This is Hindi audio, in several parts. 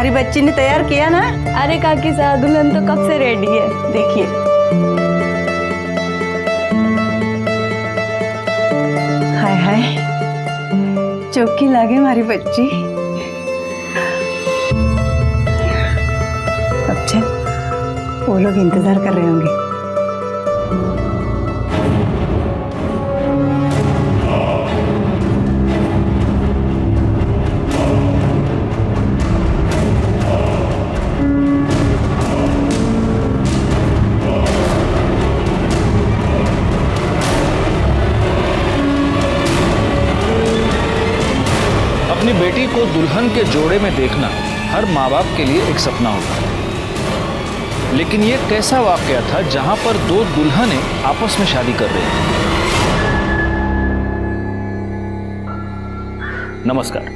हमारी बच्ची ने तैयार किया ना? अरे काकी साहब, दुल्हन तो कब से रेडी है, देखिए। हाय हाय, चौकी लागे हमारी बच्ची। अब चल, वो लोग इंतजार कर रहे होंगे। अपनी बेटी को दुल्हन के जोड़े में देखना हर माँ बाप के लिए एक सपना होता है, लेकिन ये कैसा वाकया था जहां पर दो दुल्हनें आपस में शादी कर रही थी। नमस्कार,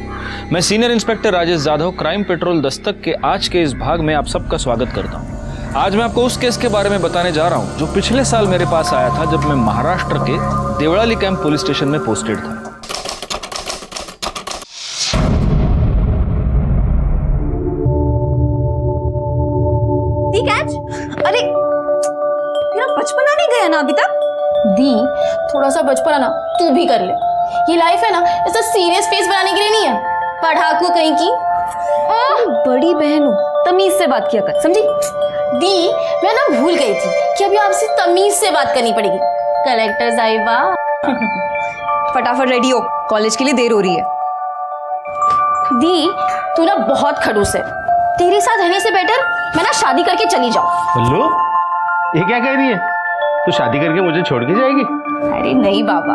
मैं senior inspector Rajesh Jadhav, crime petrol Dastak के आज के इस भाग में आप सबका स्वागत करता हूं। आज मैं आपको उस केस के बारे में बताने जा रहा हूं जो पिछले साल मेरे पास आया था जब मैं महाराष्ट्र के देवळाली कैंप पुलिस स्टेशन में पोस्टेड था। अरे तेरा बचपना नहीं गया ना अभी तक? दी, थोड़ा सा बचपना ना तू भी कर ले। ये लाइफ है ना, ऐसा सीरियस फेस बनाने के लिए नहीं है। पढ़ाकू कहीं की। बड़ी बहन हो, तमीज से बात किया कर, समझी? दी, मैं ना भूल गई थी कि अभी आपसे तमीज से बात करनी पड़ेगी। कलेक्टर साहिबा। फटाफट रेडी हो, कॉलेज के लिए देर हो रही है। दी, तू ना बहुत खड़ूस है। तेरे साथ रहने से बेटर मैं ना शादी करके चली जाऊं। बल्लू, ये क्या कह रही है? तू शादी करके मुझे छोड़ के जाएगी? अरे नहीं बाबा,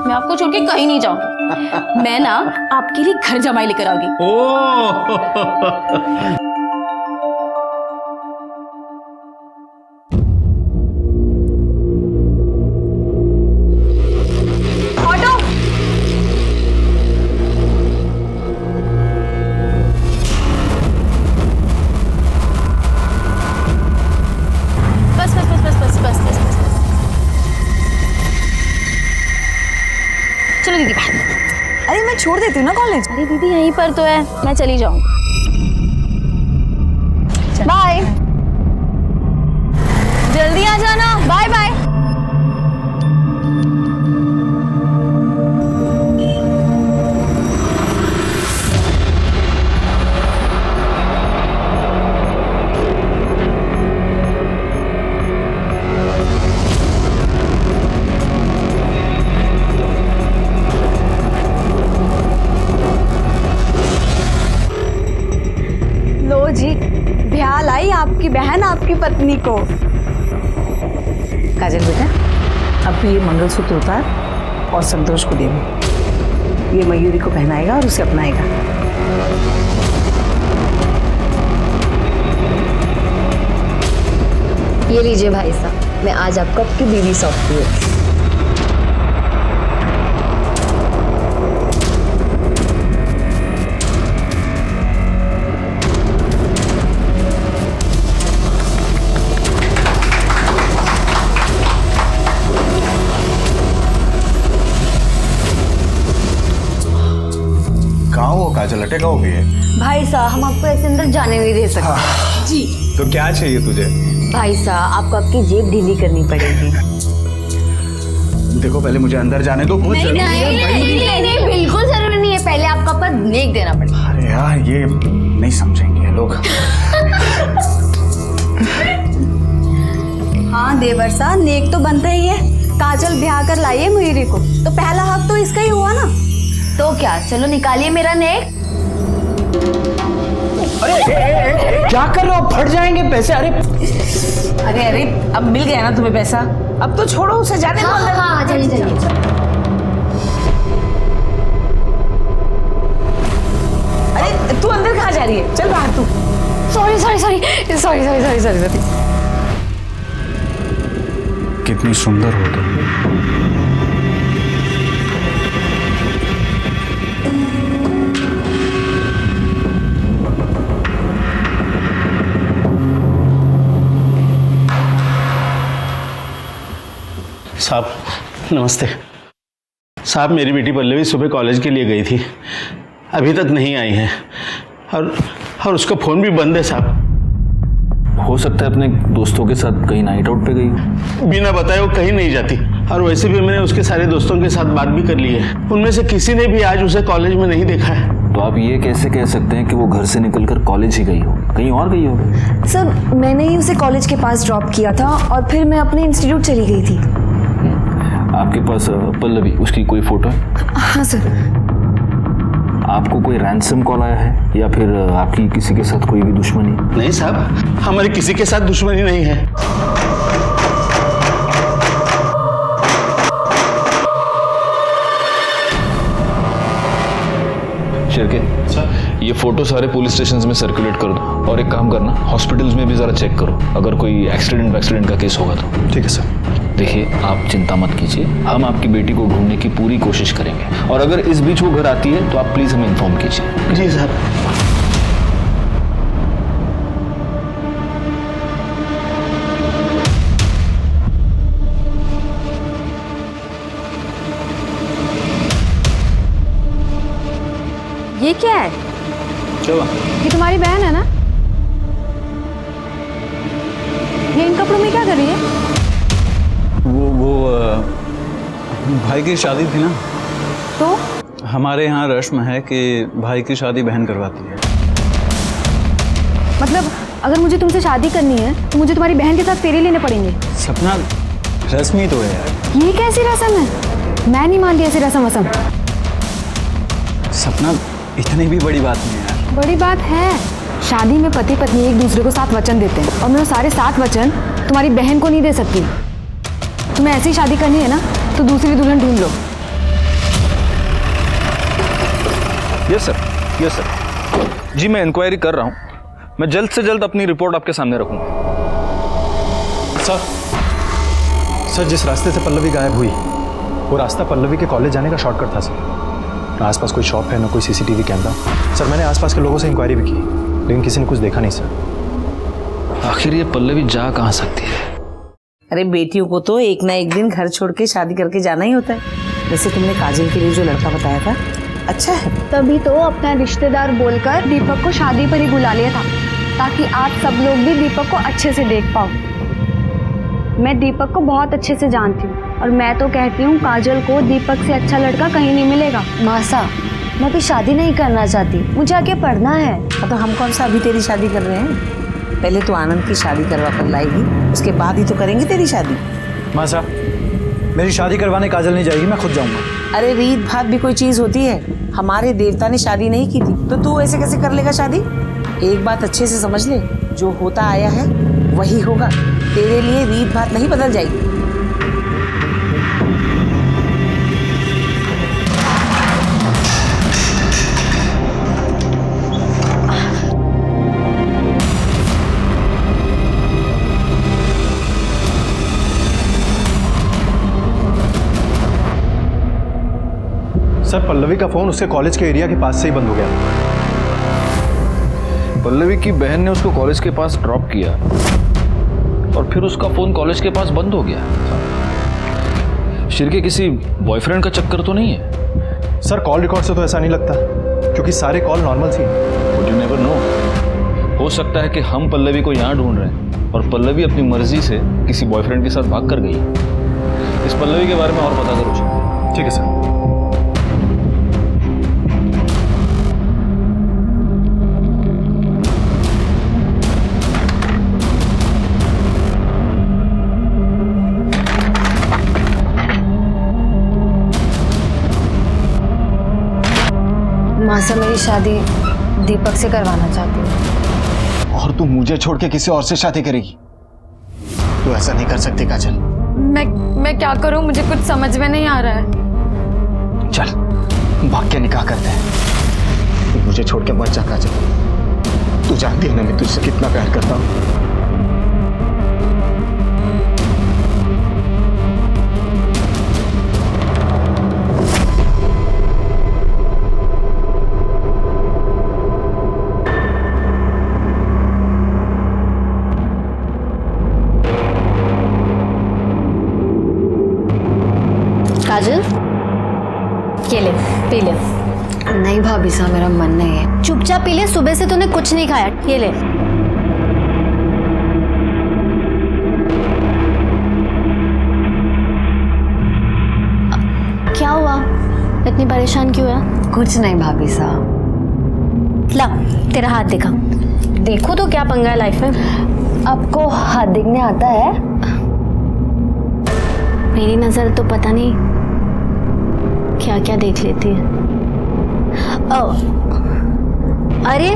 मैं आपको छोड़ के कहीं नहीं जाऊंगी। मैं ना आपके लिए घर जमाई लेकर आऊंगी। ओह चलो दीदी। अरे मैं छोड़ देती हूँ ना कॉलेज। अरे दीदी यहीं पर तो है, मैं चली जाऊंगी। बाय, जल्दी आ जाना। Bye bye. जी, ब्याह लाई आपकी बहन आपकी पत्नी को। काजल बेटा, अब तो ये मंगलसूत्र उतार और संतोष को दे दो। ये मयूरी को पहनाएगा और उसे अपनाएगा। ये लीजिए भाई साहब, मैं आज आपको आपकी बीवी सौंपती हूँ। काजल अटका हो गई है। भाई साहब, हम आपको ऐसे अंदर जाने नहीं दे सकते। जी तो क्या चाहिए तुझे? भाई साहब, आपको आपकी जेब ढीली करनी पड़ेगी। देखो, पहले मुझे अंदर जाने दो। बहुत जरूरी है। नहीं, बिल्कुल जरूरी नहीं है। पहले आपको आपका नेक देना पड़ेगा। अरे यार, ये नहीं समझेंगे लोग। हाँ देवर साहब, नेक तो बनता ही है। काजल ब्याह कर लाई है मयूरी को, तो पहला हक तो इसका ही हुआ ना। तो क्या, चलो निकालिए मेरा नेक। अरे क्या कर रहे हो? फट जाएंगे पैसे। अरे अरे अरे, अब मिल गया ना तुम्हें पैसा, अब तो छोड़ो उसे, जाने दो अंदर। हाँ, चलिए। अरे तू अंदर कहाँ जा रही है? चल बाहर तू। सॉरी। कितनी सुंदर हो तुम। साहब नमस्ते। साहब, मेरी बेटी पल्लवी सुबह कॉलेज के लिए गई थी, अभी तक नहीं आई है। और और उसका फोन भी बंद है साहब। हो सकता है अपने दोस्तों के साथ कहीं नाइट आउट पे गई। बिना बताए वो कहीं नहीं जाती, और वैसे भी मैंने उसके सारे दोस्तों के साथ बात भी कर ली है। उनमें से किसी ने भी आज उसे कॉलेज में नहीं देखा है। तो आप ये कैसे कह सकते हैं कि वो घर से निकलकर कॉलेज ही गई हो, कहीं और गई हो? सर मैंने ही उसे कॉलेज के पास ड्रॉप किया था और फिर मैं अपने इंस्टीट्यूट चली गई थी। आपके पास पल्लवी उसकी कोई फोटो है? हाँ सर। आपको कोई रैंसम कॉल आया है या फिर आपकी किसी के साथ कोई भी दुश्मनी? नहीं साहब, हमारी किसी के साथ दुश्मनी नहीं है। शिरके ये फोटो सारे पुलिस स्टेशंस में सर्कुलेट कर दो, और एक काम करना, हॉस्पिटल्स में भी जरा चेक करो, अगर कोई एक्सीडेंट का केस होगा तो। ठीक है सर। देखिए आप चिंता मत कीजिए, हम आपकी बेटी को ढूंढने की पूरी कोशिश करेंगे, और अगर इस बीच वो घर आती है तो आप प्लीज हमें इन्फॉर्म कीजिए। जी साहब। ये क्या है? चलो। ये तुम्हारी बहन है ना? ये इन कपड़ों में क्या कर रही है? वो भाई की शादी थी ना, तो हमारे यहाँ रस्म है कि भाई की शादी बहन करवाती है। मतलब अगर मुझे तुमसे शादी करनी है तो मुझे तुम्हारी बहन के साथ फेरे लेने पड़ेंगे? सपना रस्म ही तो है यार। ये कैसी रस्म है? मैं नहीं मानती ऐसी रस्म वसम। सपना इतनी भी बड़ी बात नहीं है यार। बड़ी बात है। शादी में पति पत्नी एक दूसरे को 7 वचन देते हैं, और मैं वो सारे 7 वचन तुम्हारी बहन को नहीं दे सकती। तुम्हें ऐसी शादी करनी है ना तो दूसरी दुल्हन ढूंढ लो। Yes sir. जी मैं इंक्वायरी कर रहा हूँ, मैं जल्द से जल्द अपनी रिपोर्ट आपके सामने रखूँगा। सर जिस रास्ते से पल्लवी गायब हुई वो रास्ता पल्लवी के कॉलेज जाने का शॉर्टकट था सर। ना आसपास कोई शॉप है ना कोई सीसीटीवी कैमरा। सर मैंने आसपास के लोगों से इंक्वायरी भी की लेकिन किसी ने कुछ देखा नहीं सर। आखिर ये पल्लवी जा कहाँ सकती है? अरे बेटियों को तो एक ना एक दिन घर छोड़ के शादी करके जाना ही होता है। वैसे तुमने काजल के लिए जो लड़का बताया था अच्छा है। तभी तो अपना रिश्तेदार बोलकर दीपक को शादी पर ही बुला लिया था, ताकि आप सब लोग भी दीपक को अच्छे से देख पाओ। मैं दीपक को बहुत अच्छे से जानती हूँ, और मैं तो कहती हूँ काजल को दीपक से अच्छा लड़का कहीं नहीं मिलेगा। मासा मैं भी शादी नहीं करना चाहती, मुझे आगे पढ़ना है। तो हम कौन सा अभी तेरी शादी कर रहे हैं? पहले तो आनंद की शादी करवा कर लाएगी, उसके बाद ही तो करेंगे तेरी शादी। माँ साहब मेरी शादी करवाने काजल नहीं जाएगी, मैं खुद जाऊंगा। अरे रीत भात भी कोई चीज होती है? हमारे देवता ने शादी नहीं की थी तो तू ऐसे कैसे कर लेगा शादी? एक बात अच्छे से समझ ले, जो होता आया है वही होगा। तेरे लिए रीत भात नहीं बदल जाएगी। सर पल्लवी का फोन उसके कॉलेज के एरिया के पास से ही बंद हो गया। पल्लवी की बहन ने उसको कॉलेज के पास ड्रॉप किया और फिर उसका फोन कॉलेज के पास बंद हो गया। शिरके किसी बॉयफ्रेंड का चक्कर तो नहीं है? सर कॉल रिकॉर्ड से तो ऐसा नहीं लगता, क्योंकि सारे कॉल नॉर्मल सी हैं। बट यू नेवर नो, हो सकता है कि हम पल्लवी को यहाँ ढूंढ रहे हैं और पल्लवी अपनी मर्जी से किसी बॉयफ्रेंड के साथ भाग कर गई। इस पल्लवी के बारे में और पता करो। ठीक है सर। मासा मेरी शादी दीपक से करवाना चाहती हूँ। और तू मुझे छोड़ के किसी और से शादी करेगी? तू ऐसा नहीं कर सकती काजल। मैं क्या करूँ, मुझे कुछ समझ में नहीं आ रहा है। चल भाग के निकाह करते हैं। तू मुझे छोड़ के मत जा काजल। तू जानती है ना मैं तुझसे कितना प्यार करता हूँ। काजल ये ले पी ले। नहीं भाभी साहब, मेरा मन नहीं है। चुपचाप पी ले, सुबह से तूने कुछ नहीं खाया। ये ले। क्या हुआ, इतनी परेशान क्यों है? कुछ नहीं भाभी साहब। ला, तेरा हाथ दिखा। देखो तो क्या पंगा है लाइफ में। आपको हाथ दिखने आता है? मेरी नजर तो पता नहीं क्या क्या देख लेती है। ओ, अरे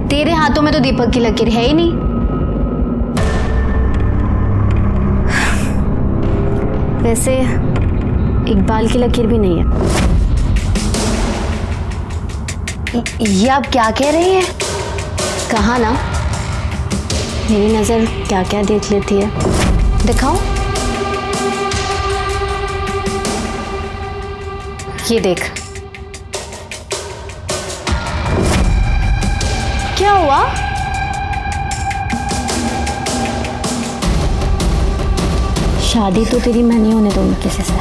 तेरे हाथों में तो दीपक की लकीर है ही नहीं। वैसे इकबाल की लकीर भी नहीं है। ये आप क्या कह रही हैं? कहा ना, मेरी नजर क्या क्या देख लेती है। दिखाओ, ये देख। क्या हुआ? शादी तो तेरी मैं नहीं होने दूंगी किसी से।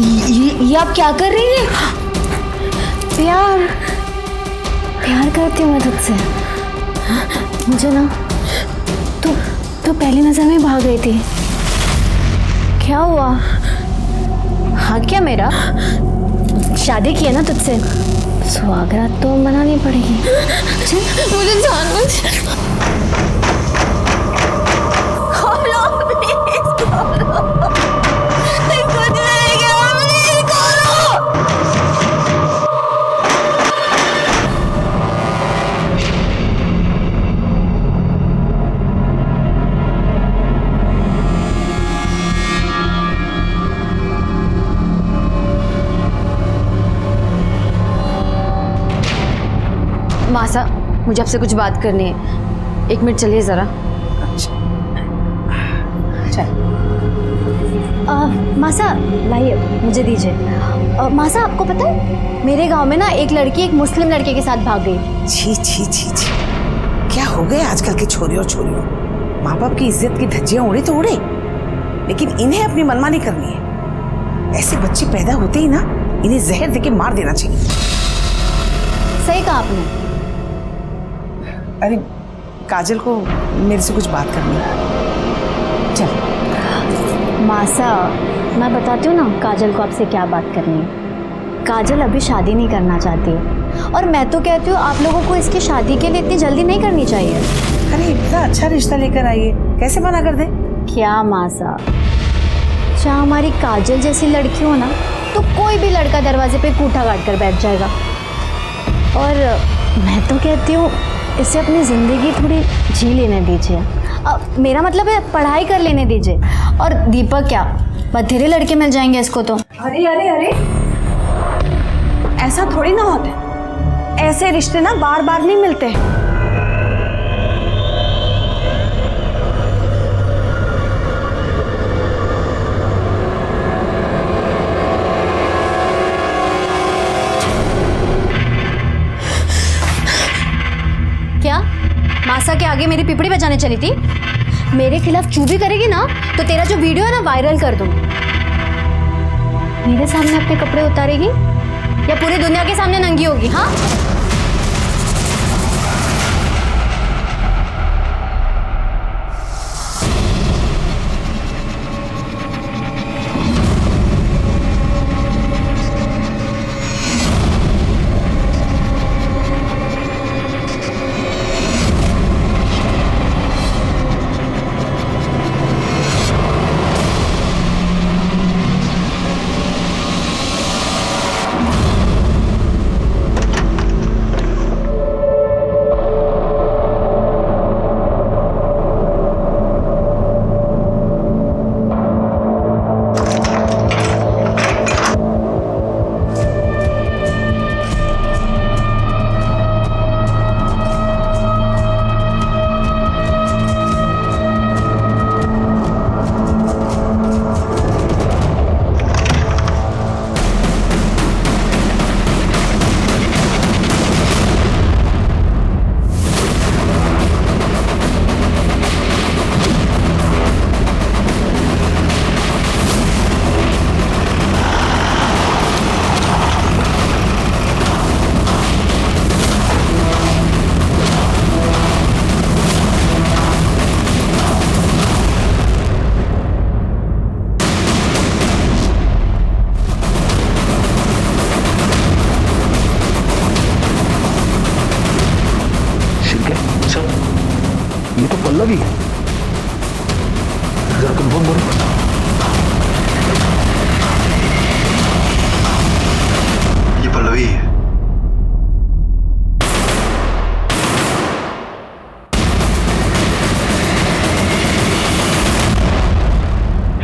ये आप क्या कर रही हैं? प्यार प्यार करती हूँ मैं तुझसे। मुझे ना तू पहली नजर में भाग गई थी। क्या हुआ? हाँ क्या मेरा? शादी की है ना तुझसे, सुहागरात तो मनानी पड़ेगी। मुझे जानबूझ मासा, मुझे आपसे कुछ बात करनी है। 1 मिनट चलिए जरा। मासा लाइए, मुझे दीजिए। मासा, आपको पता है मेरे गांव में ना एक लड़की एक मुस्लिम लड़के के साथ भाग गई। छी छी छी छी, क्या हो गए आजकल के छोरे और छोरियों। माँ बाप की इज्जत की धज्जियां उड़े तो उड़े, लेकिन इन्हें अपनी मनमानी करनी है। ऐसे बच्चे पैदा होते ही ना इन्हें जहर देके मार देना चाहिए। सही कहा आपने। अरे काजल को मेरे से कुछ बात करनी है। चल मासा, मैं बताती हूँ ना काजल को आपसे क्या बात करनी है। काजल अभी शादी नहीं करना चाहती है, और मैं तो कहती हूँ आप लोगों को इसकी शादी के लिए इतनी जल्दी नहीं करनी चाहिए। अरे इतना अच्छा रिश्ता लेकर आइए, कैसे मना कर दे? क्या मासा, जहाँ हमारी काजल जैसी लड़की हो ना, तो कोई भी लड़का दरवाजे पे कूठा काट कर बैठ जाएगा। और मैं तो कहती हूँ इसे अपनी ज़िंदगी थोड़ी जी लेने दीजिए। मेरा मतलब है पढ़ाई कर लेने दीजिए। और दीपक क्या, बथेरे लड़के मिल जाएंगे इसको तो। अरे अरे अरे, ऐसा थोड़ी ना होता है। ऐसे रिश्ते ना बार बार नहीं मिलते। क्या मासा के आगे मेरी पिपड़ी बजाने चली थी? मेरे खिलाफ चूभी करेगी ना तो तेरा जो वीडियो है ना वायरल कर दूंगी। मेरे सामने अपने कपड़े उतारेगी या पूरी दुनिया के सामने नंगी होगी? हाँ,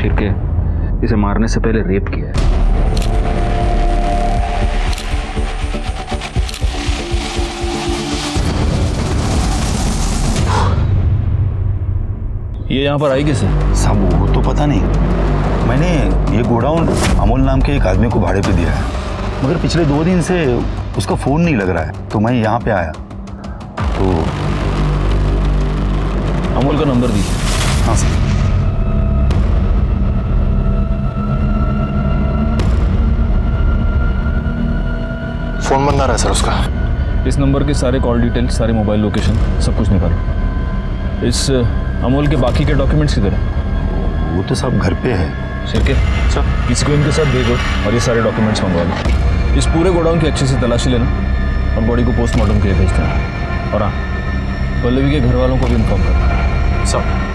शिरके, इसे मारने से पहले रेप किया है। ये यहाँ पर आई कैसे? साहब वो तो पता नहीं, मैंने ये गोडाउन अमोल नाम के एक आदमी को भाड़े पे दिया है, मगर पिछले 2 दिन से उसका फ़ोन नहीं लग रहा है, तो मैं यहाँ पे आया तो। अमोल का नंबर दीजिए। हाँ सर। फ़ोन बंद आ रहा है सर उसका। इस नंबर के सारे कॉल डिटेल्स, सारे मोबाइल लोकेशन, सब कुछ निकालो। इस अमोल के बाकी के डॉक्यूमेंट्स किधर हैं? वो तो सब घर पे है। शिरके, सर इसको इनके साथ भेजो और ये सारे डॉक्यूमेंट्स मंगवा लो। इस पूरे गोडाउन की अच्छे से तलाशी लेना और बॉडी को पोस्टमार्टम के लिए भेज देना। और हाँ, पल्लवी के घर वालों को भी इन्फॉर्म करना। सब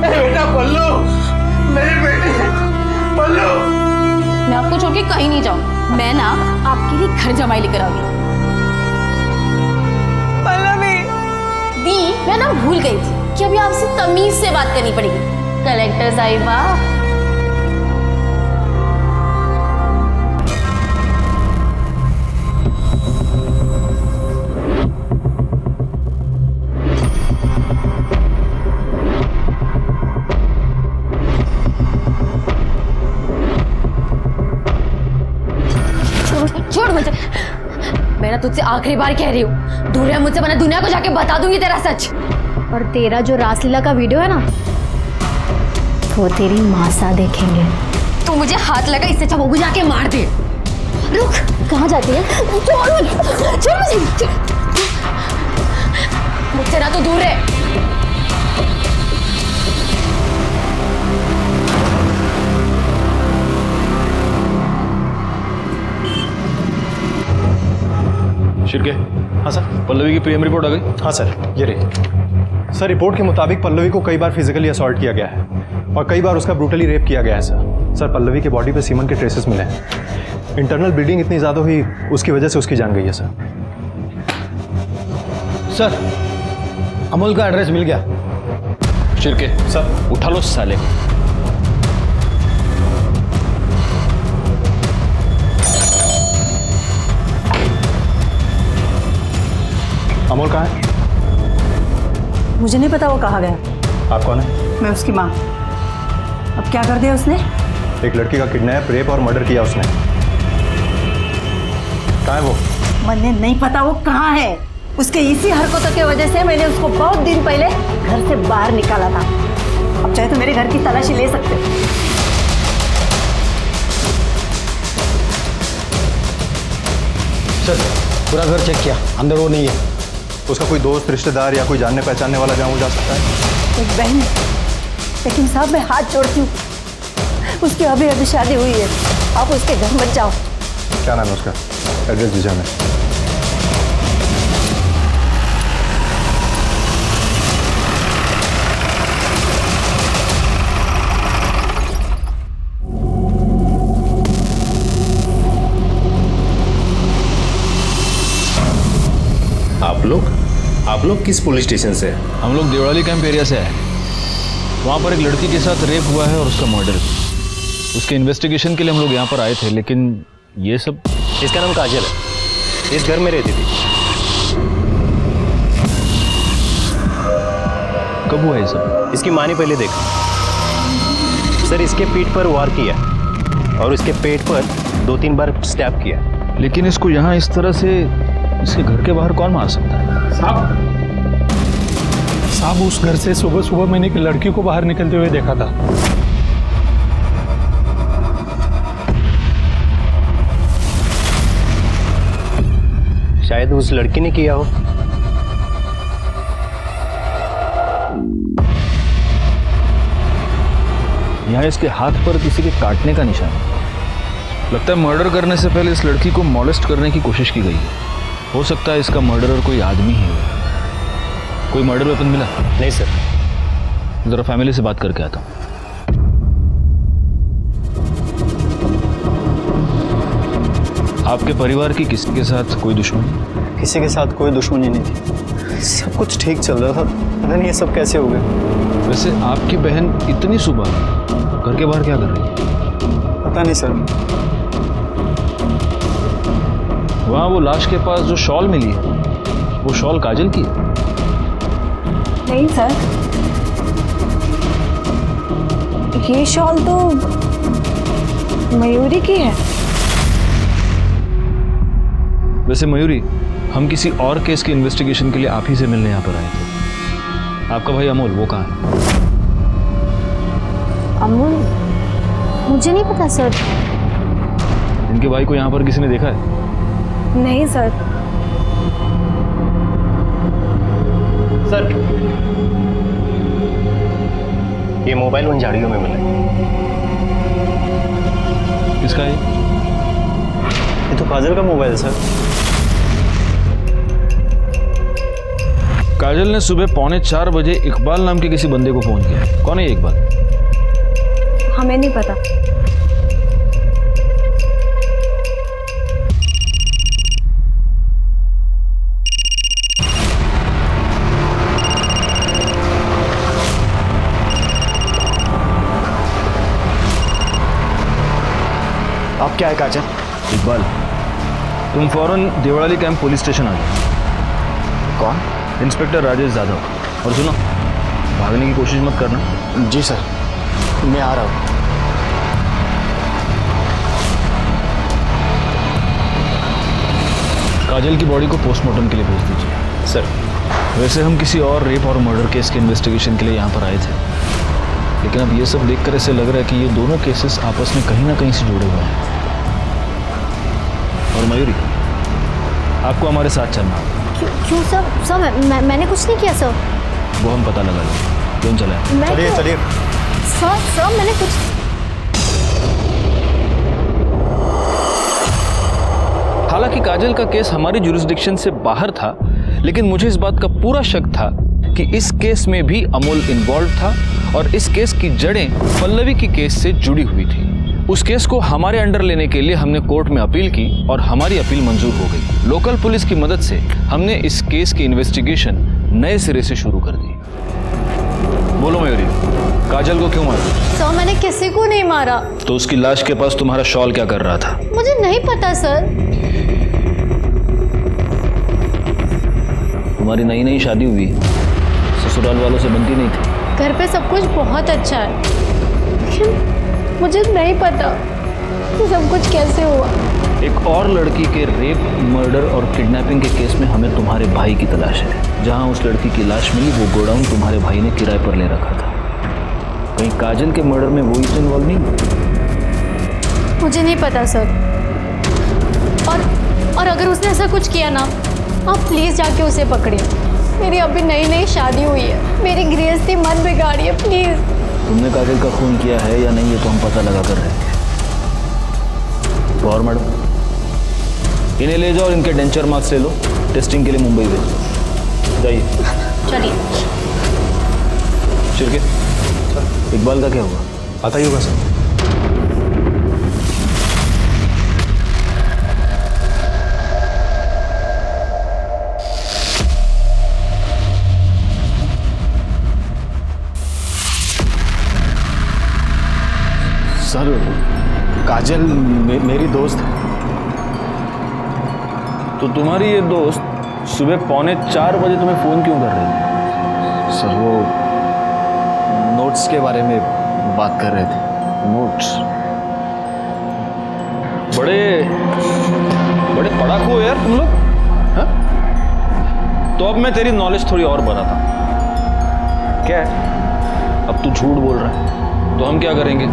बेटा पल्लू, मेरी बेटी पल्लू। मैं आपको छोड़ के कहीं नहीं जाऊँ। मैं ना आपके लिए घर जमाई लेकर आ गई। पल्लवी दी, मैं ना भूल गई थी कि अभी आपसे तमीज से बात करनी पड़ेगी। कलेक्टर साहिबा, छोड़ मुझे। मैं ना तुझसे आखिरी बार कह रही हूँ, दूर है मुझसे, मैं दुनिया को जाके बता दूंगी तेरा सच। और तेरा जो रासलीला का वीडियो है ना, वो तेरी माँ सा देखेंगे। तू मुझे हाथ लगा, इससे अच्छा वो भी जाके मार दे। रुक, कहाँ जाती है? छोड़ मुझे। मुझसे ना तो दूर है। शिरके, हाँ सर। पल्लवी की पीएम रिपोर्ट आ गई? हाँ सर, ये रही। सर रिपोर्ट के मुताबिक पल्लवी को कई बार फिजिकली असॉल्ट किया गया है और कई बार उसका ब्रूटली रेप किया गया है सर। पल्लवी की बॉडी पे सीमन के ट्रेसेस मिले हैं। इंटरनल ब्लीडिंग इतनी ज़्यादा हुई, उसकी वजह से उसकी जान गई है सर। सर अमोल का एड्रेस मिल गया। शिरके, सर उठा लो साले को। अमोल कहाँ है? मुझे नहीं पता वो कहाँ गया। आप कौन है? मैं उसकी माँ। अब क्या कर दिया उसने? एक लड़की का किडनैप, रेप और मर्डर किया उसने। कहाँ है वो? मुझे नहीं पता वो कहाँ है। उसके इसी हरकतों की वजह से मैंने उसको बहुत दिन पहले घर से बाहर निकाला था। अब चाहे तो मेरे घर की तलाशी ले सकते हो। सर पूरा घर चेक किया, अंदर वो नहीं है। उसका कोई दोस्त, रिश्तेदार या कोई जानने पहचानने वाला जहाँ वो जा सकता है? एक बहन है, लेकिन साहब मैं हाथ जोड़ती हूँ, उसकी अभी अभी शादी हुई है। आप उसके घर मत जाओ। क्या नाम है उसका? एड्रेस दीजिए हमें। आप लोग किस पुलिस स्टेशन से हैं? हम लोग देवड़ाली कैंप एरिया से आए। वहाँ पर एक लड़की के साथ रेप हुआ है और उसका मर्डर। उसके इन्वेस्टिगेशन के लिए हम लोग यहाँ पर आए थे, लेकिन ये सब। इसका नाम काजल है, इस घर में रहती थी। कब हुआ ये सब? इसकी माँ ने पहले देखा सर, इसके पीठ पर वार किया और इसके पेट पर 2-3 बार स्टैब किया। लेकिन इसको यहाँ इस तरह से इसके घर के बाहर कौन मार सकता है? साहब उस घर से सुबह सुबह मैंने एक लड़की को बाहर निकलते हुए देखा था। शायद उस लड़की ने किया हो। यहाँ इसके हाथ पर किसी के काटने का निशान है। लगता है मर्डर करने से पहले इस लड़की को मॉलेस्ट करने की कोशिश की गई है। हो सकता है इसका मर्डरर कोई आदमी ही हो। कोई मर्डर वेपन मिला? नहीं सर। जरा फैमिली से बात करके आता हूँ। आपके परिवार की किसी के साथ कोई दुश्मनी? किसी के साथ कोई दुश्मनी नहीं थी, सब कुछ ठीक चल रहा था। पता नहीं ये सब कैसे हो गए। वैसे आपकी बहन इतनी सुबह घर के बाहर क्या कर रही है? पता नहीं सर। वहाँ वो लाश के पास जो शॉल मिली है, वो शॉल काजल की है? नहीं सर, ये शॉल तो मयूरी की है। वैसे मयूरी, हम किसी और केस की इन्वेस्टिगेशन के लिए आप ही से मिलने यहाँ पर आए थे। आपका भाई अमोल वो कहाँ है? अमोल, मुझे नहीं पता सर। इनके भाई को यहाँ पर किसी ने देखा है? नहीं सर। सर, ये मोबाइल उन झाड़ियों में मिला। किसका है? ये तो काजल का मोबाइल है सर। काजल ने सुबह 3:45 बजे इकबाल नाम के किसी बंदे को फोन किया। कौन है ये इकबाल? हमें नहीं पता। आप क्या है काजल? इकबाल, तुम फौरन देवड़ाली कैंप पुलिस स्टेशन आ जाओ। कौन? इंस्पेक्टर राजेश जाधव। और सुनो, भागने की कोशिश मत करना। जी सर, मैं आ रहा हूँ। काजल की बॉडी को पोस्टमार्टम के लिए भेज दीजिए। सर, वैसे हम किसी और रेप और मर्डर केस के इन्वेस्टिगेशन के लिए यहाँ पर आए थे, लेकिन अब ये सब देखकर ऐसे लग रहा है कि ये दोनों केसेस आपस में कहीं ना कहीं से जुड़े हुए हैं। और मयूरी, आपको हमारे साथ चलना होगा। क्यों सर? मैंने कुछ नहीं किया सर। वो हम पता लगा लेंगे। क्यों चले? चलिए चलिए। सर मैंने कुछ। हालांकि काजल का केस हमारी जुरिस्डिक्शन से बाहर था, लेकिन मुझे इस बात का पूरा शक था कि इस केस में भी अमोल इन्वॉल्व था और इस केस की जड़ें पल्लवी की केस से जुड़ी हुई थी। उस केस को हमारे अंडर लेने के लिए हमने कोर्ट में अपील की और हमारी अपील मंजूर हो गई। लोकल पुलिस की मदद से हमने इस केस की इन्वेस्टिगेशन नए सिरे से शुरू कर दी। बोलो मयूरी, काजल को क्यों मारा? सर, मैंने किसी को नहीं मारा। तो उसकी लाश के पास तुम्हारा शॉल क्या कर रहा था? मुझे नहीं पता सर। तुम्हारी नई नई शादी हुई, ससुराल वालों से बनती नहीं थी। घर पे सब कुछ बहुत अच्छा है, लेकिन मुझे नहीं पता कि सब कुछ कैसे हुआ। एक और लड़की के रेप, मर्डर और किडनैपिंग के केस में हमें तुम्हारे भाई की तलाश है। जहां उस लड़की की लाश मिली, वो गोडाउन तुम्हारे भाई ने किराए पर ले रखा था। कहीं काजल के मर्डर में वो ही इन्वॉल्व नहीं? मुझे नहीं पता सर। और अगर उसने ऐसा कुछ किया ना, आप प्लीज जाके उसे पकड़िए। मेरी अभी नई नई शादी हुई है, मेरी गृहस्थी मत बिगाड़िए प्लीज। तुमने काजल का खून किया है या नहीं, ये तो हम पता लगा कर रहे हैं। तो और मैडम, इन्हें ले जाओ और इनके डेंचर मार्क्स ले लो, टेस्टिंग के लिए मुंबई भेज दो। जाइए। चलिए। शिरके, इकबाल का क्या हुआ? पता ही होगा सर। सर, काजल मेरी दोस्त है। तो तुम्हारी ये दोस्त सुबह 3:45 बजे तुम्हें फोन क्यों कर रही थी? सर, वो नोट्स के बारे में बात कर रहे थे। नोट्स? बड़े पढ़ाकू हो यार तुम लोग, हाँ? तो अब मैं तेरी नॉलेज थोड़ी और बढ़ाता हूं। क्या है? अब तू झूठ बोल रहा है, तो हम क्या करेंगे?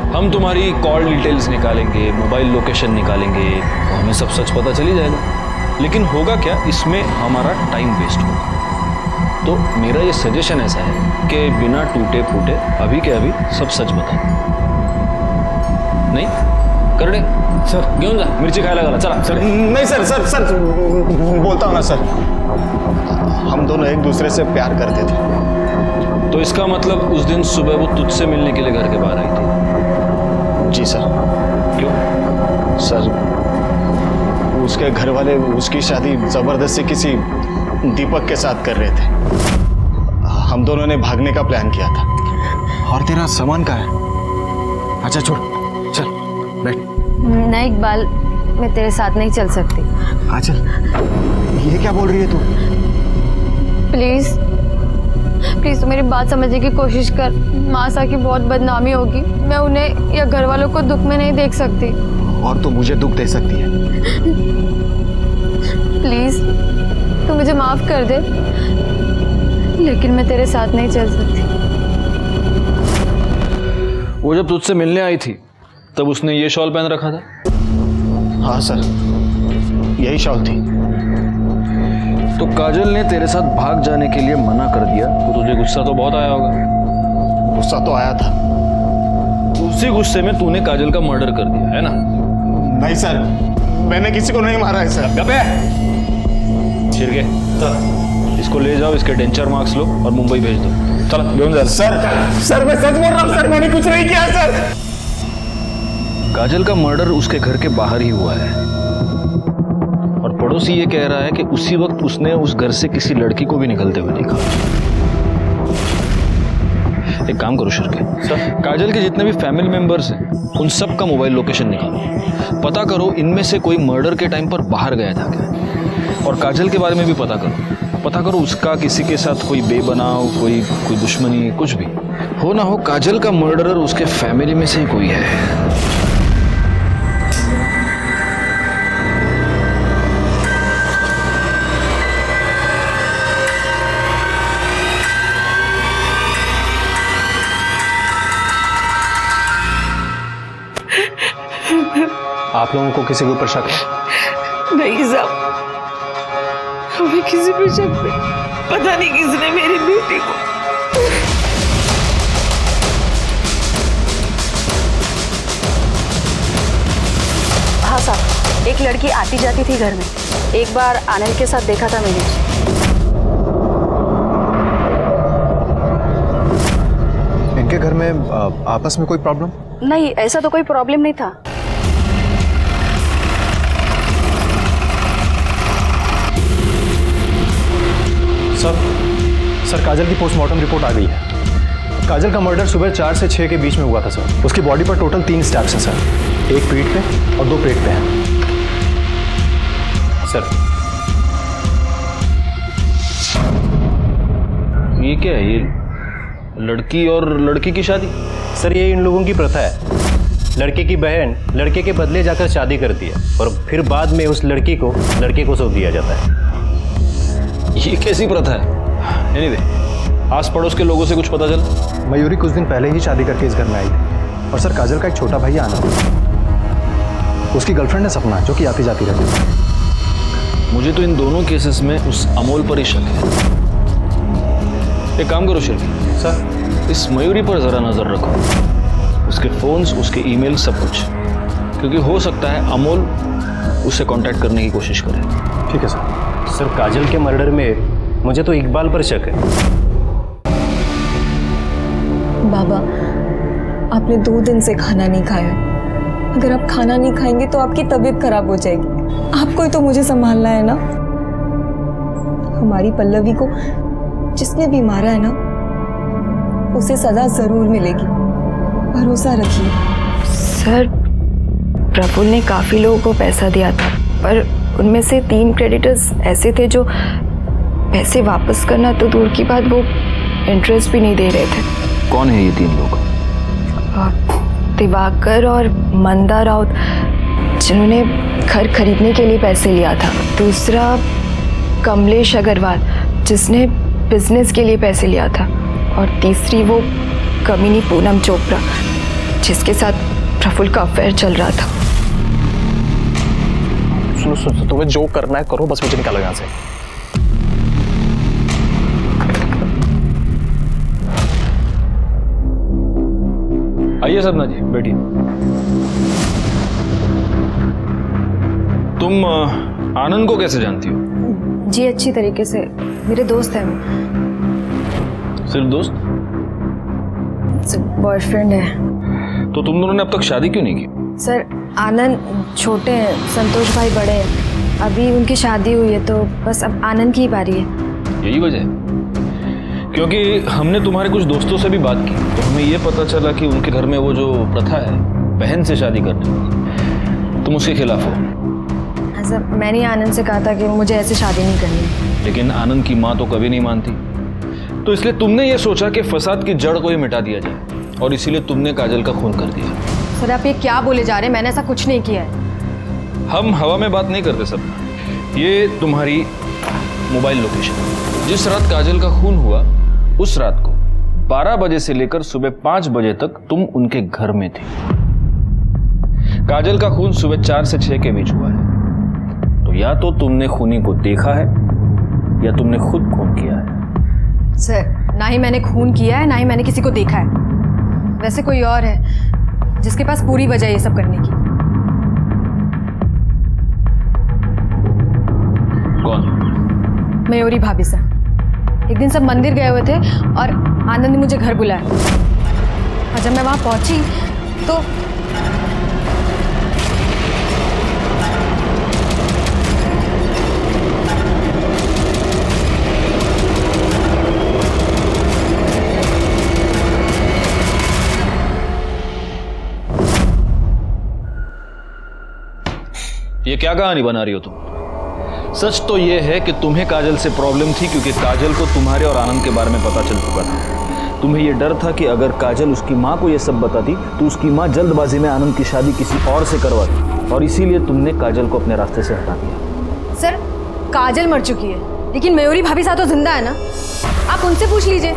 हम तुम्हारी कॉल डिटेल्स निकालेंगे, मोबाइल लोकेशन निकालेंगे, तो हमें सब सच पता चली जाएगा। लेकिन होगा क्या, इसमें हमारा टाइम वेस्ट होगा। तो मेरा ये सजेशन ऐसा है कि बिना टूटे फूटे अभी के अभी सब सच बता। नहीं कर दे सर, घेऊन जा, मिर्ची खायला घाला, चला। सर नहीं सर, सर बोलता हूँ ना सर, हम दोनों एक दूसरे से प्यार करते थे। तो इसका मतलब उस दिन सुबह वो तुझसे मिलने के लिए घर के बाहर आई थी? जी सर। क्यों? सर, उसके घर वाले उसकी शादी जबरदस्ती किसी दीपक के साथ कर रहे थे। हम दोनों ने भागने का प्लान किया था। और तेरा सामान कहाँ है? अच्छा छोड़, चल बैठ। नहीं इकबाल, मैं तेरे साथ नहीं चल सकती। हाँ चल। ये क्या बोल रही है तू? प्लीज प्लीज तू मेरी बात समझने की कोशिश कर। मासा की बहुत बदनामी होगी। मैं उन्हें या घर वालों को दुख में नहीं देख सकती। और तू मुझे दुख दे सकती है? प्लीज तू मुझे माफ कर दे, लेकिन मैं तेरे साथ नहीं चल सकती। वो जब तुझसे मिलने आई थी तब उसने ये शॉल पहन रखा था? हाँ सर, यही शॉल थी। तो काजल ने तेरे साथ भाग जाने के लिए मना कर दिया तो तुझे गुस्सा तो बहुत आया होगा। गुस्सा तो आया था। उसी गुस्से में तूने काजल का मर्डर कर दिया है ना? नहीं सर, मैंने किसी को नहीं मारा है सर। गप्पे! छिड़के इसको ले जाओ, इसके डेंचर मार्क्स लो और मुंबई भेज दो। चलो बेउन जा। सर मैं सच बोल रहा हूँ सर, मैंने कुछ नहीं किया सर। काजल का मर्डर उसके घर के बाहर ही हुआ है और पड़ोसी ये कह रहा है कि उसी वक्त उसने उस घर से किसी लड़की को भी निकलते हुए देखा। एक काम करो शिर्के, काजल के जितने भी फैमिली मेंबर्स हैं उन सब का मोबाइल लोकेशन निकालो, पता करो इनमें से कोई मर्डर के टाइम पर बाहर गया था क्या, और काजल के बारे में भी पता करो उसका किसी के साथ कोई बेबनाव, कोई दुश्मनी, कुछ भी हो ना हो, काजल का मर्डरर उसके फैमिली में से ही कोई है। आप लोगों को किसी के ऊपर शक है? नहीं साहब, हमें किसी पे शक नहीं। पता नहीं किसने मेरी बेटी को। हाँ साहब, एक लड़की आती जाती थी घर में। एक बार आनंद के साथ देखा था मैंने। इनके घर में आपस में कोई प्रॉब्लम? नहीं, ऐसा तो कोई प्रॉब्लम नहीं था। सर काजल की पोस्टमार्टम रिपोर्ट आ गई है। काजल का मर्डर सुबह 4 से 6 के बीच में हुआ था सर। उसकी बॉडी पर टोटल 3 स्टैब्स हैं सर, एक पीठ पे और 2 पेट पे हैं सर। ये क्या है? ये लड़की और लड़की की शादी? सर ये इन लोगों की प्रथा है। लड़के की बहन लड़के के बदले जाकर शादी करती है और फिर बाद में उस लड़की को लड़के को सौंप दिया जाता है। ये कैसी प्रथा है? एनीवे, आस पड़ोस के लोगों से कुछ पता चला? मयूरी कुछ दिन पहले ही शादी करके इस घर में आई थी। और सर काजल का एक छोटा भाई आनंद, उसकी गर्लफ्रेंड है सपना, जो कि आती जाती रहती है। मुझे तो इन दोनों केसेस में उस अमोल पर ही शक है। एक काम करो शिल्पी सर, इस मयूरी पर जरा नजर रखो, उसके फोन्स, उसके ईमेल, सब कुछ, क्योंकि हो सकता है अमोल उससे कांटेक्ट करने की कोशिश करे। ठीक है सर। सर काजल के मर्डर में मुझे तो इकबाल पर शक है। बाबा, आपने 2 दिन से खाना नहीं खाया। अगर आप खाना नहीं खाएंगे तो आपकी तबीयत खराब हो जाएगी। आपको ही तो मुझे संभालना है ना। हमारी पल्लवी को जिसने भी मारा है ना, उसे सजा जरूर मिलेगी, भरोसा रखिए। सर, प्रफुल्ल ने काफी लोगों को पैसा दिया था, पर उनमें से 3 क्रेडिटर्स ऐसे थे जो पैसे वापस करना तो दूर की बात, वो इंटरेस्ट भी नहीं दे रहे थे। कौन है ये 3 लोग? दिवाकर और मंदा राउत, जिन्होंने घर खरीदने के लिए पैसे लिया था। दूसरा कमलेश अग्रवाल, जिसने बिजनेस के लिए पैसे लिया था। और तीसरी वो कमीनी पूनम चोपड़ा, जिसके साथ प्रफुल्ल का अफेयर चल रहा था। सुनो, तुम्हें जो करना है करो, बस मुझे निकालो यहाँ से। आइए सपना जी, बैठिए। तुम आनंद को कैसे जानती हो? जी अच्छी तरीके से, मेरे दोस्त हैं। सिर्फ दोस्त? बॉयफ्रेंड है। तो तुम दोनों ने अब तक शादी क्यों नहीं की? सर, आनंद छोटे हैं, संतोष भाई बड़े हैं। अभी उनकी शादी हुई है तो बस अब आनंद की ही बारी है। यही वजह है? क्योंकि हमने तुम्हारे कुछ दोस्तों से भी बात की तो हमें ये पता चला कि उनके घर में वो जो प्रथा है बहन से शादी करने की, तुम उसके खिलाफ हो। ऐसा मैंने आनंद से कहा था कि मुझे ऐसे शादी नहीं करनी। लेकिन आनंद की माँ तो कभी नहीं मानती, तो इसलिए तुमने ये सोचा कि फसाद की जड़ को ही मिटा दिया जाए और इसीलिए तुमने काजल का खून कर दिया। सर आप ये क्या बोले जा रहे हैं? मैंने ऐसा कुछ नहीं किया है। हम हवा में बात नहीं करते सब। ये तुम्हारी मोबाइल लोकेशन, जिस रात काजल का खून हुआ उस रात को 12 बजे से लेकर सुबह 5 बजे तक तुम उनके घर में थे। काजल का खून सुबह 4 से 6 के बीच हुआ है, तो या तो तुमने खूनी को देखा है या तुमने खुद खून किया है। सर ना ही मैंने खून किया है ना ही मैंने किसी को देखा है। वैसे कोई और है जिसके पास पूरी वजह ये सब करने की। कौन? मयूरी भाभी सर। एक दिन सब मंदिर गए हुए थे और आनंद ने मुझे घर बुलाया और जब मैं वहां पहुंची तो ये क्या कहानी बना रही हो तुम? सच तो ये है कि तुम्हें काजल से प्रॉब्लम थी क्योंकि काजल को तुम्हारे और आनंद के बारे में पता चल चुका था। तुम्हें ये डर था कि अगर काजल उसकी माँ को ये सब बताती तो उसकी माँ जल्दबाजी में आनंद की शादी किसी और से करवाती और इसीलिए तुमने काजल को अपने रास्ते से हटा दिया। सर काजल मर चुकी है लेकिन मयूरी भाभी साथ तो जिंदा है ना, आप उनसे पूछ लीजिए।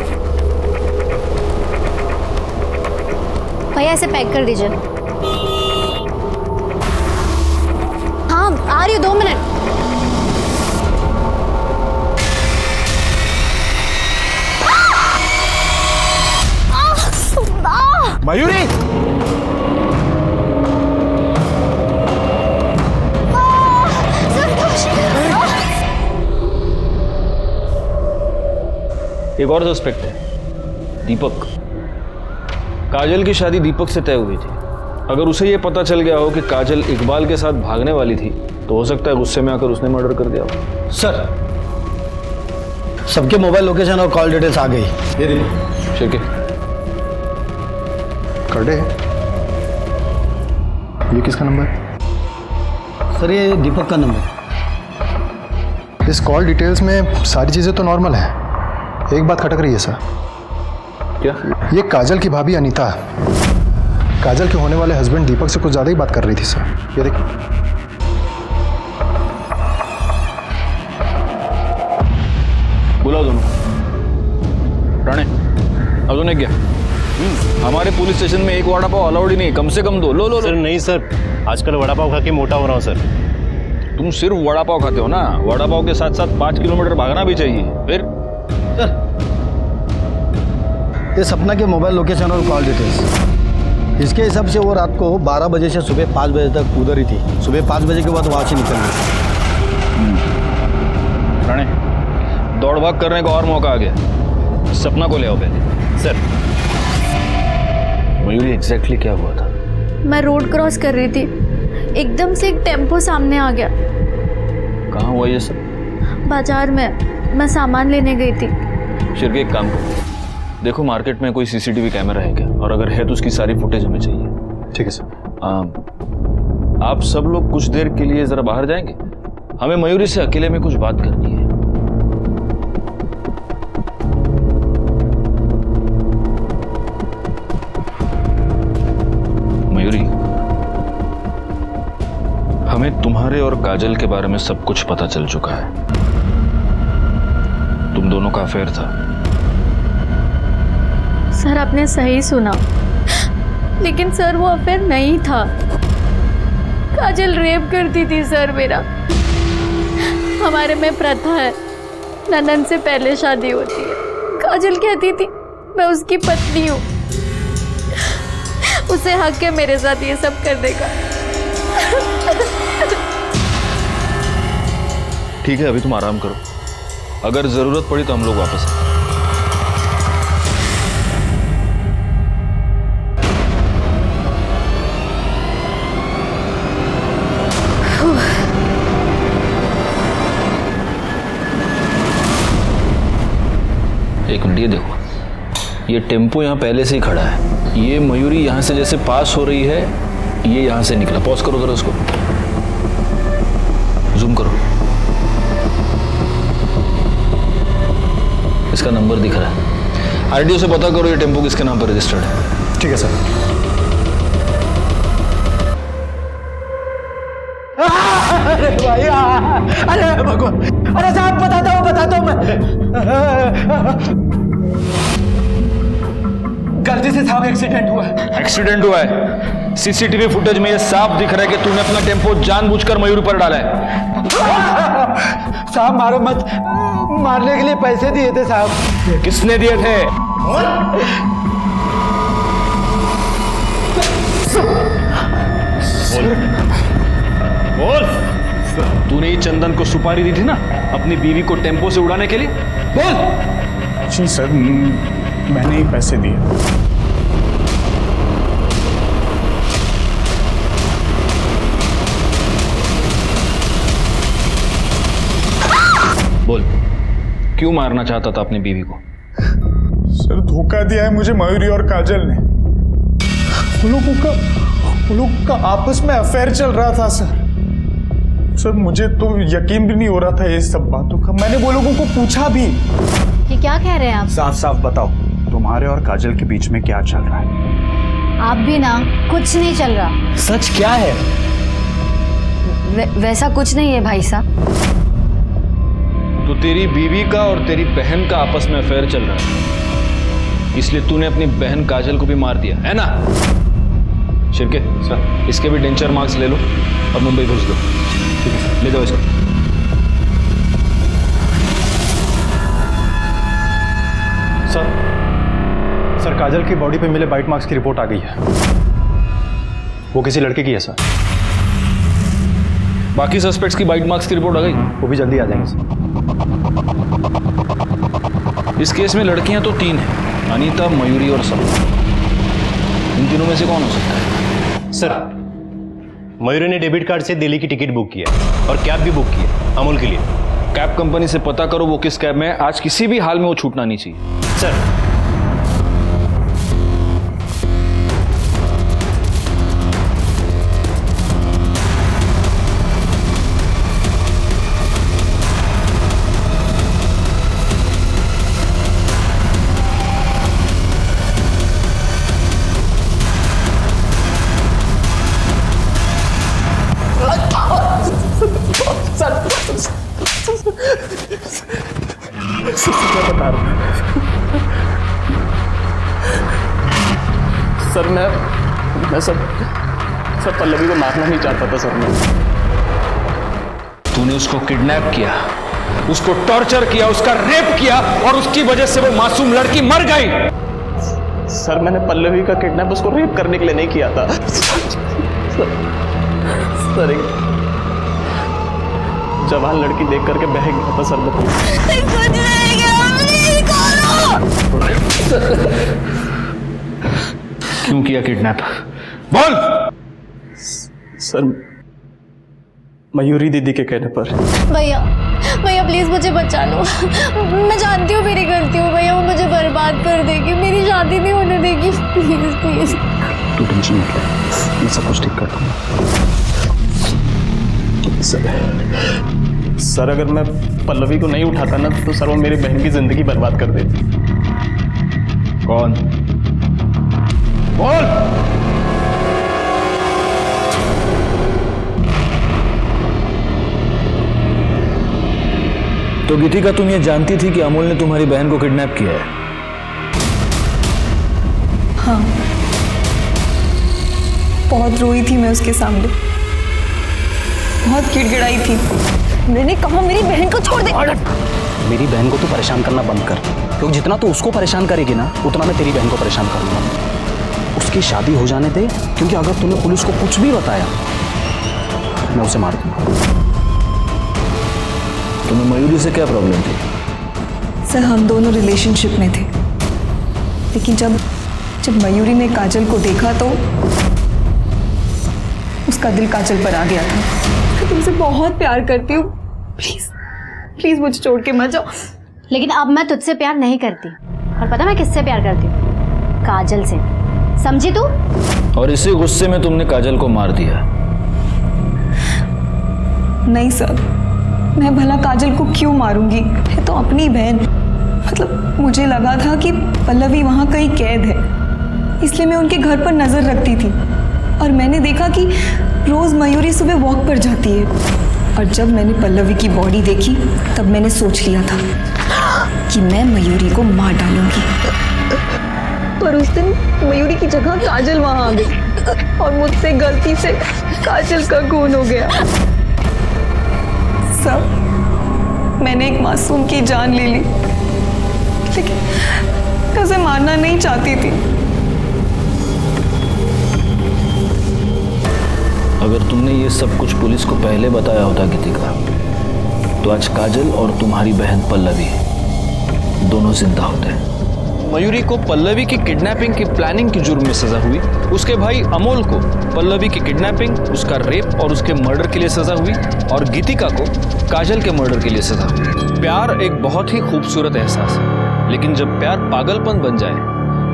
भैया ऐसे पैक कर दीजिए। हाँ आ रही हो, 2 मिनट। मयूरी! एक और सस्पेक्ट है, दीपक। काजल की शादी दीपक से तय हुई थी। अगर उसे यह पता चल गया हो कि काजल इकबाल के साथ भागने वाली थी तो हो सकता है गुस्से में आकर उसने मर्डर कर दिया हो। सर सबके मोबाइल लोकेशन और कॉल डिटेल्स आ गई। ये देखिए शिरके कर्डे है। ये किसका नंबर? सर ये दीपक का नंबर। इस कॉल डिटेल्स में सारी चीज़ें तो नॉर्मल हैं, एक बात खटक रही है सर। क्या? ये काजल की भाभी अनीता काजल के होने वाले हस्बैंड दीपक से कुछ ज़्यादा ही बात कर रही थी सर। ये देखिए। बुलाओ दोनों। राणे अब दोनों क्या? हमारे पुलिस स्टेशन में एक वड़ा पाव अलाउड ही नहीं, कम से कम 2। लो लो सर नहीं सर, आजकल वड़ा पाव खा के मोटा हो रहा हूँ सर। तुम सिर्फ वड़ा पाव खाते हो ना, वड़ा पाव के साथ साथ 5 किलोमीटर भागना भी चाहिए। फिर सर ये सपना के मोबाइल लोकेशन और कॉल डिटेल्स, इसके हिसाब से वो रात को 12 बजे से सुबह 5 बजे तक उधर ही थी। सुबह 5 बजे के बाद वहाँ से निकल गई। राणे दौड़ भाग करने का और मौका आ गया, सपना को ले आओ पहले। सर मयूरी एग्जैक्टली क्या हुआ था? मैं रोड क्रॉस कर रही थी, एकदम से एक टेम्पो सामने आ गया। कहाँ हुआ ये सब? बाजार में मैं सामान लेने गई थी। शिरके एक काम करो, देखो मार्केट में कोई सीसीटीवी कैमरा है क्या, और अगर है तो उसकी सारी फुटेज हमें चाहिए। ठीक है सर। आप सब लोग कुछ देर के लिए जरा बाहर जाएंगे, हमें मयूरी से अकेले में कुछ बात करनी है। मयूरी, हमें तुम्हारे और काजल के बारे में सब कुछ पता चल चुका है। तुम दोनों का अफेयर था। सर आपने सही सुना, लेकिन सर वो अफेयर नहीं था। काजल रेप करती थी सर मेरा। हमारे में प्रथा है, ननन से पहले शादी होती है। काजल कहती थी मैं उसकी पत्नी हूँ, उसे हक है मेरे साथ ये सब करने का। ठीक है, अभी तुम आराम करो, अगर जरूरत पड़ी तो हम लोग वापस आएंगे। ये देखो, ये टेम्पो यहाँ पहले से ही खड़ा है। ये मयूरी यहाँ से जैसे पास हो रही है, ये यहाँ से निकला। पॉज करो जरा उसको, जूम करो, इसका नंबर दिख रहा है। आरटीओ से पता करो ये टेम्पो किसके नाम पर रजिस्टर्ड है। ठीक है सर। अरे भाई, अरे भगवान, अरे साहब बताता हूँ मैं। गलती से साहब एक्सीडेंट हुआ है। एक्सीडेंट हुआ है? सीसीटीवी फुटेज में ये साफ दिख रहा है कि तूने अपना टेम्पो जानबूझकर मयूरी पर डाला है। साहब मारो मत, मारने के लिए पैसे दिए थे साहब। किसने दिए थे? बोल। तूने ही चंदन को सुपारी दी थी ना अपनी बीवी को टेम्पो से उड़ाने के लिए? बोल। जी सर, मैंने ही पैसे दिए। बोल, क्यों मारना चाहता था अपनी बीवी को? सर धोखा दिया है मुझे मयूरी और काजल ने। वो लोगों का आपस में अफेयर चल रहा था सर। सर मुझे तो यकीन भी नहीं हो रहा था ये सब बातों का। मैंने वो लोगों को पूछा भी। ये क्या कह रहे हैं आप? साफ साफ बताओ, तुम्हारे और काजल के बीच में क्या चल रहा है? आप भी ना, कुछ नहीं चल रहा। सच क्या है? वैसा कुछ नहीं है भाई साहब। तो तेरी बीवी का और तेरी बहन का आपस में अफेयर चल रहा है, इसलिए तूने अपनी बहन काजल को भी मार दिया है ना? शिरके सर, इसके भी डेंचर मार्क्स ले लो और मुंबई भेज दो। ठीक है, ले दो इसको। सर काजल की बॉडी पे मिले बाइट मार्क्स की रिपोर्ट आ गई है। वो किसी लड़के की है सर। बाकी सस्पेक्ट्स की बाइट मार्क्स की रिपोर्ट आ गई? वो भी जल्दी आ जाएंगे सर। इस केस में लड़कियां तो 3 हैं, अनीता, मयूरी और सपना। इन तीनों में से कौन हो सकता है? सर, मयूरी ने डेबिट कार्ड से दिल्ली की टिकट बुक किया और कैब भी बुक किया अमूल के लिए। कैब कंपनी से पता करो वो किस कैब में है। आज किसी भी हाल में वो छूटना नहीं चाहिए। सर, सर मैं सर पल्लवी को मारना नहीं चाहता था सर। मैं तूने उसको किडनैप किया, उसको टॉर्चर किया, उसका रेप किया और उसकी वजह से वो मासूम लड़की मर गई। सर मैंने पल्लवी का किडनैप उसको रेप करने के लिए नहीं किया था सर एक जवान लड़की देख करके बह गया था सर। क्यों किया किडनैप? बोल। सर मयूरी दीदी के कहने पर। भैया भैया प्लीज मुझे बचा लो। मैं जानती हूँ मेरी गलती हो भैया, वो मुझे बर्बाद कर देगी, मेरी शादी नहीं होने देगी। Please please. तू टेंशन मत ले, मैं सब कुछ ठीक कर दूंगा। सर अगर मैं पल्लवी को नहीं उठाता ना तो सर वो मेरी बहन की जिंदगी बर्बाद कर देती। कौन? बोल। तो गीतिका, तुम ये जानती थी कि अमूल ने तुम्हारी बहन को किडनैप किया है? हाँ, बहुत रोई थी मैं उसके सामने, बहुत गिड़गिड़ाई थी। मैंने कहा मेरी बहन को छोड़ दे। मेरी बहन को तो परेशान करना बंद कर, क्योंकि जितना तू उसको परेशान करेगी ना उतना मैं तेरी बहन को परेशान करूंगा। उसकी शादी हो जाने दे, क्योंकि अगर तूने पुलिस को कुछ भी बताया मैं उसे मार दूंगा। तुम्हें मयूरी से क्या प्रॉब्लम थी? सर हम दोनों रिलेशनशिप में थे, लेकिन जब मयूरी ने काजल को देखा तो उसका दिल काजल पर आ गया था। मैं तुमसे बहुत प्यार करती हूँ, प्लीज प्लीज मुझे छोड़ के मत जाओ। लेकिन अब मैं तुझसे प्यार नहीं करती। पता मैं किससे प्यार करती हूँ? काजल से, समझी तू? और इसी गुस्से में तुमने काजल को मार दिया। नहीं सर, मैं भला काजल को क्यों मारूंगी? ये तो अपनी बहन। मतलब मुझे लगा था कि पल्लवी वहाँ कहीं कैद है, इसलिए मैं उनके घर पर नजर रखती थी। और मैंने देखा कि रोज मयूरी सुबह वॉक पर जाती है। और जब मैंने पल्लवी की बॉडी देखी तब मैंने सोच लिया था कि मैं मयूरी को मार डालूंगी। पर उस दिन मयूरी की जगह काजल वहां आ गई और मुझसे गलती से काजल का खून हो गया। सब मैंने एक मासूम की जान ले ली, लेकिन मैं उसे मारना नहीं चाहती थी। अगर तुमने ये सब कुछ पुलिस को पहले बताया होता गीतिका, तो आज काजल और तुम्हारी बहन पल्लवी दोनों जिंदा होते। मयूरी को पल्लवी की किडनैपिंग की प्लानिंग की जुर्म में सजा हुई। उसके भाई अमोल को पल्लवी की किडनैपिंग, उसका रेप और उसके मर्डर के लिए सजा हुई। और गीतिका को काजल के मर्डर के लिए सजा हुई। प्यार एक बहुत ही खूबसूरत एहसास है, लेकिन जब प्यार पागलपन बन जाए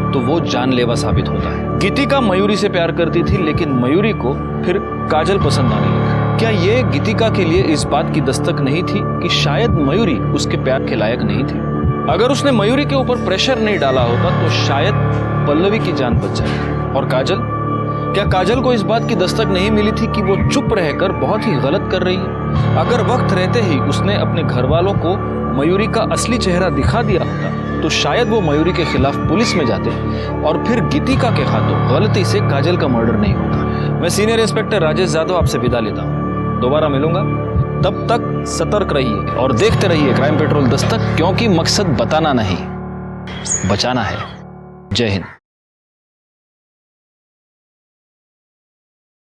तो वो जानलेवा साबित होता है। गीतिका मयूरी से प्यार करती थी, लेकिन मयूरी को फिर काजल पसंद आने लगी। क्या ये गीतिका के लिए इस बात की दस्तक नहीं थी कि शायद मयूरी उसके प्यार के लायक नहीं थी? अगर उसने मयूरी के ऊपर प्रेशर नहीं डाला होता तो शायद पल्लवी की जान बच जाए। और काजल, क्या काजल को इस बात की दस्तक नहीं मिली थी कि वो चुप रहकर बहुत ही गलत कर रही है? अगर वक्त रहते ही उसने अपने घर वालों को मयूरी का असली चेहरा दिखा दिया होता तो शायद वो मयूरी के खिलाफ पुलिस में जाते और फिर गीतिका के हाथों गलती से काजल का मर्डर नहीं होता। मैं सीनियर इंस्पेक्टर राजेश जाधव आपसे विदा लेता हूँ। दोबारा मिलूंगा, तब तक सतर्क रहिए और देखते रहिए क्राइम पेट्रोल दस्तक, क्योंकि मकसद बताना नहीं, बचाना है। जय हिंद।